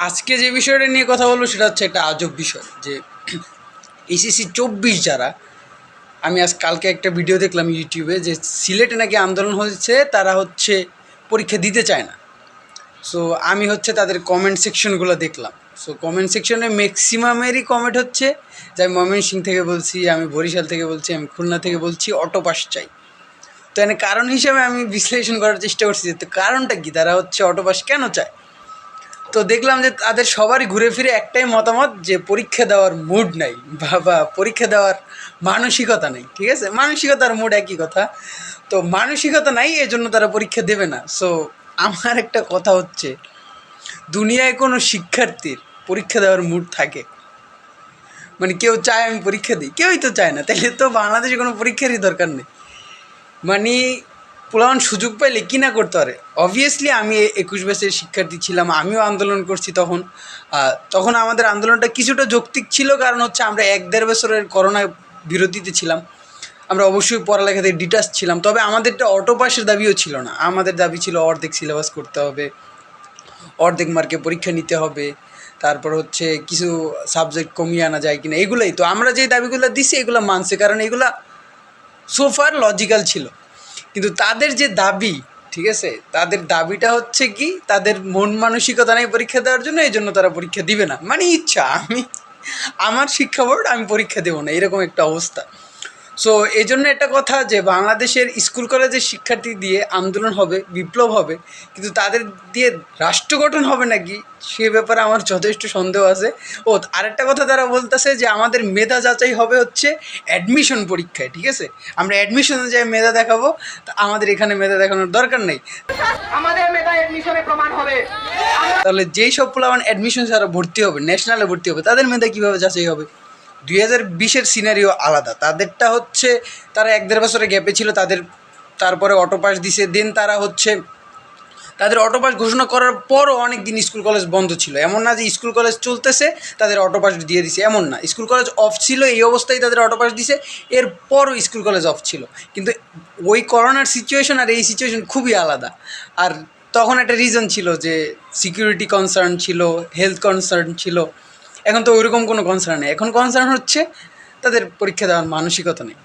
আজকে যে বিষয়টা নিয়ে কথা বলবো সেটা হচ্ছে একটা আজব বিষয় যে এইচএসসি 24 যারা, আমি কালকে একটা ভিডিও দেখলাম ইউটিউবে যে সিলেটে নাকি আন্দোলন হয়েছে, তারা হচ্ছে পরীক্ষা দিতে চায় না। সো আমি হচ্ছে তাদের কমেন্ট সেকশনগুলো দেখলাম। সো কমেন্ট সেকশনে ম্যাক্সিমামেরই কমেন্ট হচ্ছে যে আমি ময়মনসিংহ থেকে বলছি, আমি বরিশাল থেকে বলছি, আমি খুলনা থেকে বলছি, অটো পাস চাই। তো এনে কারণ হিসাবে আমি বিশ্লেষণ করার চেষ্টা করছি যে তো কারণটা কী, তারা হচ্ছে অটো পাস কেন চায়। তো দেখলাম যে তাদের সবারই ঘুরে ফিরে একটাই মতামত যে পরীক্ষা দেওয়ার মুড নাই বা পরীক্ষা দেওয়ার মানসিকতা নেই। ঠিক আছে, মানসিকতার মুড একই কথা। তো মানসিকতা নাই, এই জন্য তারা পরীক্ষা দেবে না। সো আমার একটা কথা হচ্ছে, দুনিয়ায় কোনো শিক্ষার্থীর পরীক্ষা দেওয়ার মুড থাকে? মানে কেউ চায় আমি পরীক্ষা দিই? কেউই তো চায় না। তাহলে তো বাংলাদেশে কোনো পরীক্ষারই দরকার নেই। মানে পোলাপান সুযোগ পাইলে কী না করতে পারে। অবভিয়াসলি আমি 21 ব্যাচের শিক্ষার্থী ছিলাম, আমিও আন্দোলন করছি তখন। তখন আমাদের আন্দোলনটা কিছুটা যৌক্তিক ছিল, কারণ হচ্ছে আমরা 1-1.5 বছরের করোনা বিরতিতে ছিলাম। আমরা অবশ্যই পড়ালেখা থেকে ডিটাচ ছিলাম, তবে আমাদেরটা অটো পাসের দাবিও ছিল না। আমাদের দাবি ছিল অর্ধেক সিলেবাস করতে হবে, অর্ধেক মার্কে পরীক্ষা নিতে হবে, তারপর হচ্ছে কিছু সাবজেক্ট কমিয়ে আনা যায় কিনা, এগুলোই তো আমরা যে দাবিগুলো দিছি এগুলো মানছে, কারণ এগুলা সোফার লজিক্যাল ছিল। কিন্তু তাদের যে দাবি, ঠিক আছে, তাদের দাবিটা হচ্ছে কি, তাদের মন মানসিকতা নেই পরীক্ষা দেওয়ার জন্য, এই জন্য তারা পরীক্ষা দিবে না। মানে ইচ্ছা, আমার শিক্ষা বোর্ড, আমি পরীক্ষা দেবো না, এরকম একটা অবস্থা। সো এই জন্য একটা কথা যে বাংলাদেশের স্কুল কলেজের শিক্ষার্থী দিয়ে আন্দোলন হবে, বিপ্লব হবে, কিন্তু তাদের দিয়ে রাষ্ট্র গঠন হবে নাকি সে ব্যাপারে আমার যথেষ্ট সন্দেহ আছে। ও আরেকটা কথা তারা বলতেছে যে আমাদের মেধা যাচাই হবে হচ্ছে অ্যাডমিশন পরীক্ষায়। ঠিক আছে, আমরা অ্যাডমিশন অনুযায়ী মেধা দেখাবো, তা আমাদের এখানে মেধা দেখানোর দরকার নেই, আমাদের মেধা অ্যাডমিশনে প্রমাণ হবে। তাহলে যেই সব পোলাপান অ্যাডমিশন ছাড়া ভর্তি হবে, ন্যাশনালে ভর্তি হবে, তাদের মেধা কীভাবে যাচাই হবে? 2020-এর সিনারিও আলাদা। তাদেরটা হচ্ছে তারা 1-1.5 বছরের গ্যাপে ছিল, তারপরে অটো পাস দিছে, দেন তারা হচ্ছে তাদের অটো পাস ঘোষণা করার পরও অনেক দিন স্কুল কলেজ বন্ধ ছিল। এমন না যে স্কুল কলেজ চলতেছে তাদের অটো পাস দিয়ে দিছে, এমন না। স্কুল কলেজ অফ ছিল, এই অবস্থায় তাদের অটো পাস দিছে, এরপরও স্কুল কলেজ অফ ছিল। কিন্তু ওই করোনার সিচুয়েশন আর এই সিচুয়েশন খুবই আলাদা। আর তখন একটা রিজন ছিল যে সিকিউরিটি কনসার্ন ছিল, হেলথ কনসার্ন ছিল। এখন তো ওইরকম কোনো কনসার্ন নেই, এখন কনসার্ন হচ্ছে তাদের পরীক্ষা দেওয়ার মানসিকতা নেই।